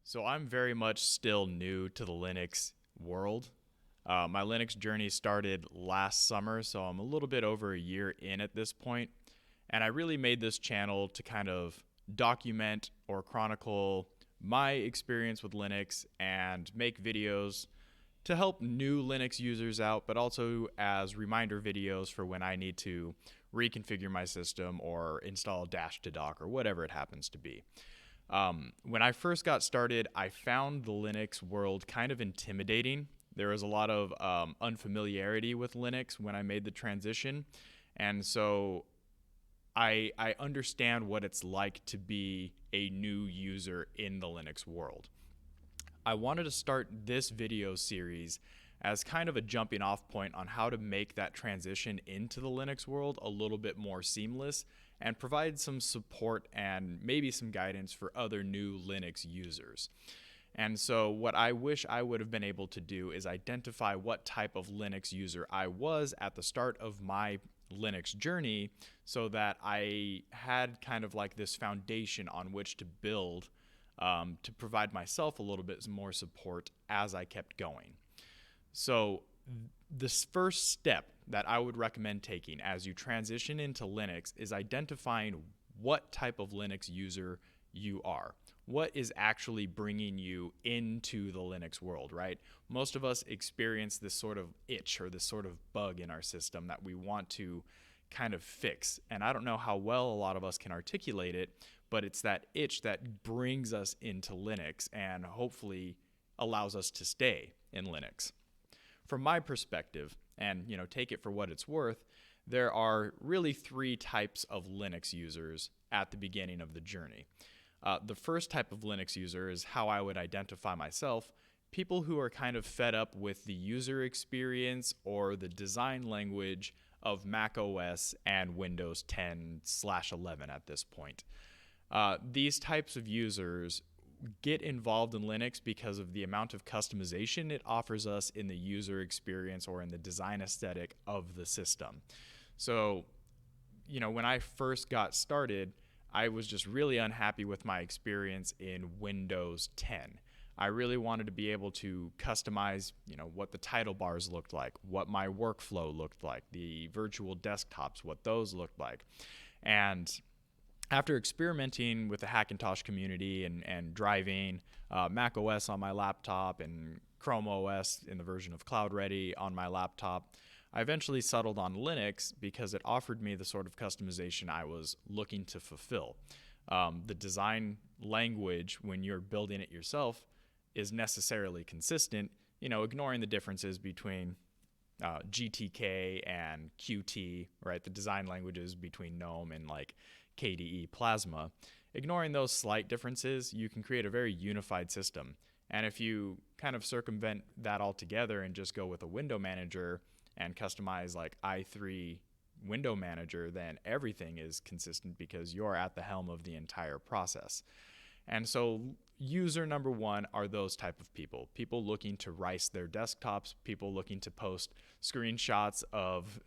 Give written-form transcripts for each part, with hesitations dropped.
So I'm very much still new to the Linux world. My Linux journey started last summer, so I'm a little bit over a year in at this point. And I really made this channel to kind of document or chronicle my experience with Linux and make videos to help new Linux users out, but also as reminder videos for when I need to reconfigure my system or install Dash to Dock or whatever it happens to be. When I first got started, I found the Linux world kind of intimidating. There was a lot of unfamiliarity with Linux when I made the transition. And so I understand what it's like to be a new user in the Linux world. I wanted to start this video series as kind of a jumping off point on how to make that transition into the Linux world a little bit more seamless and provide some support and maybe some guidance for other new Linux users. And so what I wish I would have been able to do is identify what type of Linux user I was at the start of my Linux journey so that I had kind of like this foundation on which to build to provide myself a little bit more support as I kept going. So this first step that I would recommend taking as you transition into Linux is identifying what type of Linux user you are. What is actually bringing you into the Linux world, right? Most of us experience this sort of itch or this sort of bug in our system that we want to kind of fix. And I don't know how well a lot of us can articulate it, but it's that itch that brings us into Linux and hopefully allows us to stay in Linux. From my perspective, and take it for what it's worth, there are really three types of Linux users at the beginning of the journey. The first type of Linux user is how I would identify myself, people who are kind of fed up with the user experience or the design language of Mac OS and Windows 10/11 at this point. These types of users get involved in Linux because of the amount of customization it offers us in the user experience or in the design aesthetic of the system. So, when I first got started, I was just really unhappy with my experience in Windows 10. I really wanted to be able to customize, what the title bars looked like, what my workflow looked like, the virtual desktops, what those looked like. And after experimenting with the Hackintosh community and driving Mac OS on my laptop and Chrome OS in the version of Cloud Ready on my laptop, I eventually settled on Linux because it offered me the sort of customization I was looking to fulfill. The design language, when you're building it yourself, is necessarily consistent, ignoring the differences between GTK and Qt, right? The design languages between GNOME and like KDE Plasma. Ignoring those slight differences, you can create a very unified system. And if you kind of circumvent that altogether and just go with a window manager and customize like i3 window manager, then everything is consistent because you're at the helm of the entire process. And so user number one are those type of people looking to rice their desktops, people looking to post screenshots of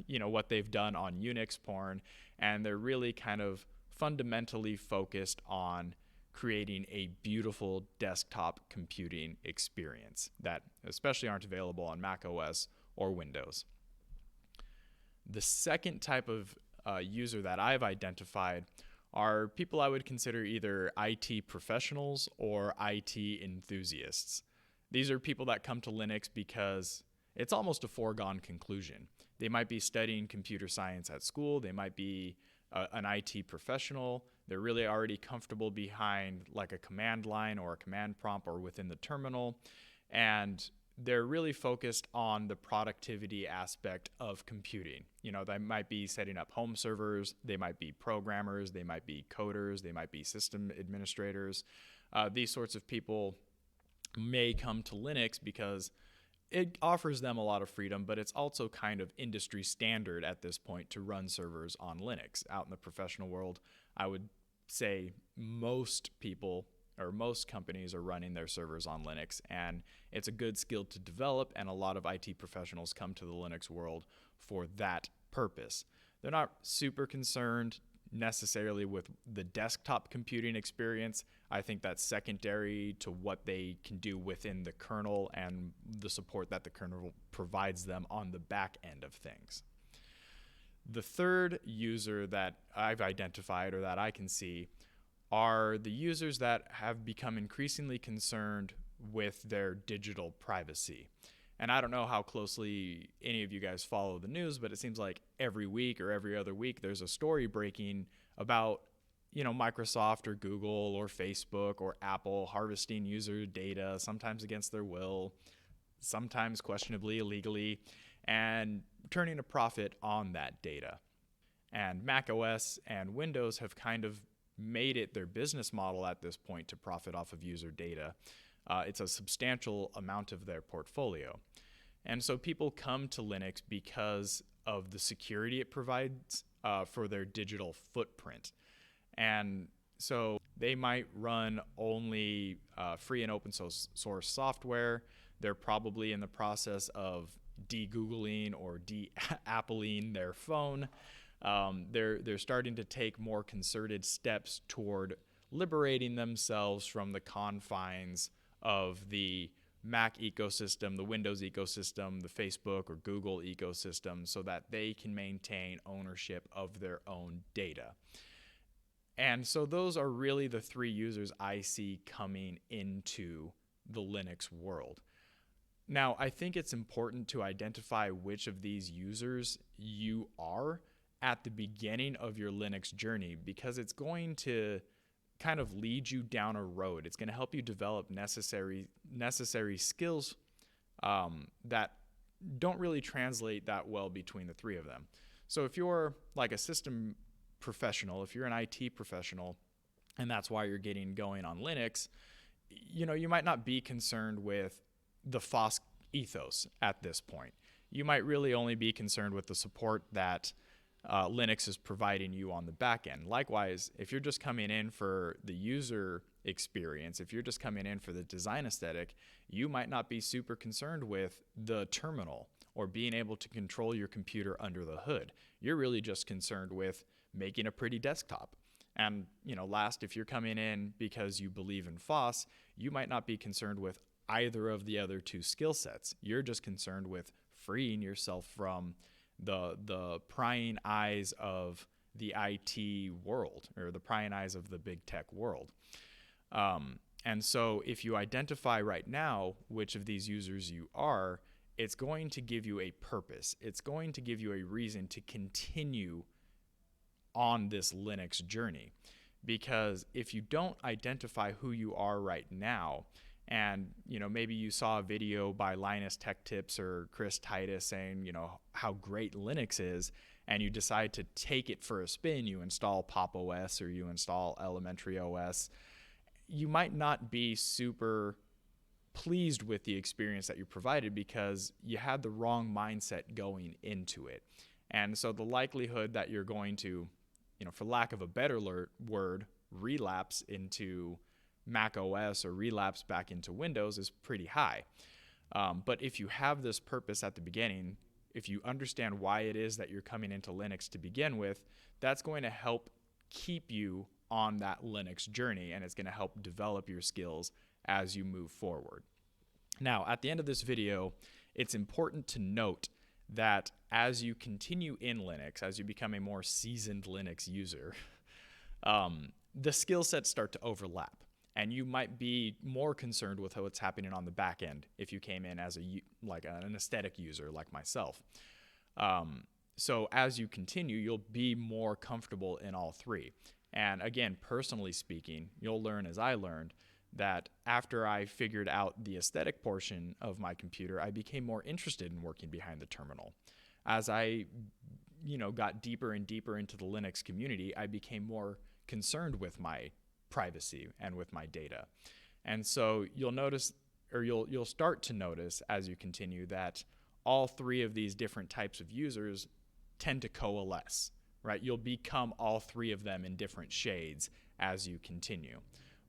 what they've done on Unix porn, and they're really kind of fundamentally focused on creating a beautiful desktop computing experience that especially aren't available on Mac OS or Windows. The second type of user that I've identified are people I would consider either IT professionals or IT enthusiasts. These are people that come to Linux because it's almost a foregone conclusion. They might be studying computer science at school, they might be an IT professional, they're really already comfortable behind like a command line or a command prompt or within the terminal, and they're really focused on the productivity aspect of computing. They might be setting up home servers, they might be programmers, they might be coders, they might be system administrators. These sorts of people may come to Linux because it offers them a lot of freedom, but it's also kind of industry standard at this point to run servers on Linux. Out in the professional world, I would say most people or most companies are running their servers on Linux, and it's a good skill to develop, and a lot of IT professionals come to the Linux world for that purpose. They're not super concerned necessarily with the desktop computing experience. I think that's secondary to what they can do within the kernel and the support that the kernel provides them on the back end of things. The third user that I've identified or that I can see are the users that have become increasingly concerned with their digital privacy. And I don't know how closely any of you guys follow the news, but it seems like every week or every other week there's a story breaking about, Microsoft or Google or Facebook or Apple harvesting user data, sometimes against their will, sometimes questionably illegally, and turning a profit on that data. And Mac OS and Windows have kind of made it their business model at this point to profit off of user data. It's a substantial amount of their portfolio. And so people come to Linux because of the security it provides for their digital footprint. And so they might run only free and open source software. They're probably in the process of de-Googling or de-Appling their phone. They're starting to take more concerted steps toward liberating themselves from the confines of the Mac ecosystem, the Windows ecosystem, the Facebook or Google ecosystem, so that they can maintain ownership of their own data. And so those are really the three users I see coming into the Linux world. Now, I think it's important to identify which of these users you are at the beginning of your Linux journey, because it's going to kind of lead you down a road. It's going to help you develop necessary skills that don't really translate that well between the three of them. So if you're like a system professional, if you're an IT professional, and that's why you're getting going on Linux, you might not be concerned with the FOSS ethos at this point. You might really only be concerned with the support that Linux is providing you on the back end. Likewise, if you're just coming in for the user experience, if you're just coming in for the design aesthetic, you might not be super concerned with the terminal or being able to control your computer under the hood. You're really just concerned with making a pretty desktop. And, last, if you're coming in because you believe in FOSS, you might not be concerned with either of the other two skill sets. You're just concerned with freeing yourself from the prying eyes of the IT world, or the prying eyes of the big tech world. And so if you identify right now which of these users you are, it's going to give you a purpose. It's going to give you a reason to continue on this Linux journey. Because if you don't identify who you are right now, and maybe you saw a video by Linus Tech Tips or Chris Titus saying how great Linux is, and you decide to take it for a spin, you install Pop OS or you install Elementary OS, you might not be super pleased with the experience that you provided because you had the wrong mindset going into it. And so the likelihood that you're going to, for lack of a better word, relapse into Mac OS or relapse back into Windows is pretty high. But if you have this purpose at the beginning, if you understand why it is that you're coming into Linux to begin with, that's going to help keep you on that Linux journey, and it's going to help develop your skills as you move forward. Now, at the end of this video, it's important to note that as you continue in Linux, as you become a more seasoned Linux user, the skill sets start to overlap. And you might be more concerned with what's happening on the back end if you came in as an aesthetic user like myself. So as you continue, you'll be more comfortable in all three. And again, personally speaking, you'll learn as I learned that after I figured out the aesthetic portion of my computer, I became more interested in working behind the terminal. As I got deeper and deeper into the Linux community, I became more concerned with my privacy and with my data. And so you'll notice, or you'll start to notice as you continue, that all three of these different types of users tend to coalesce, right? You'll become all three of them in different shades as you continue.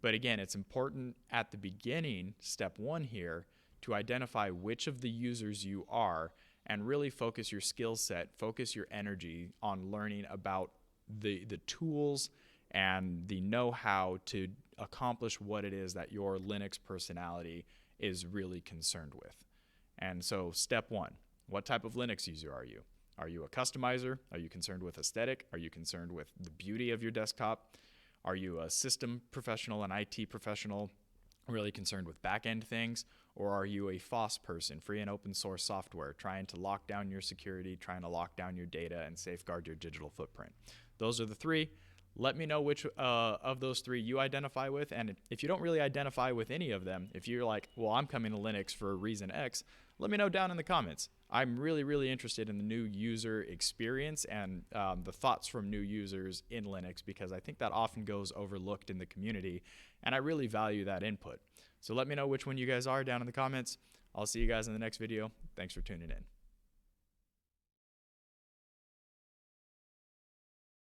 But again, it's important at the beginning, step one here, to identify which of the users you are and really focus your skill set, focus your energy on learning about the tools and the know-how to accomplish what it is that your Linux personality is really concerned with. And so step one, what type of Linux user are you? Are you a customizer? Are you concerned with aesthetic? Are you concerned with the beauty of your desktop? Are you a system professional, an IT professional, really concerned with back-end things? Or are you a FOSS person, free and open source software, trying to lock down your security, trying to lock down your data and safeguard your digital footprint? Those are the three. Let me know which of those three you identify with. And if you don't really identify with any of them, if you're like, well, I'm coming to Linux for reason X, let me know down in the comments. I'm really, really interested in the new user experience and the thoughts from new users in Linux, because I think that often goes overlooked in the community, and I really value that input. So let me know which one you guys are down in the comments. I'll see you guys in the next video. Thanks for tuning in.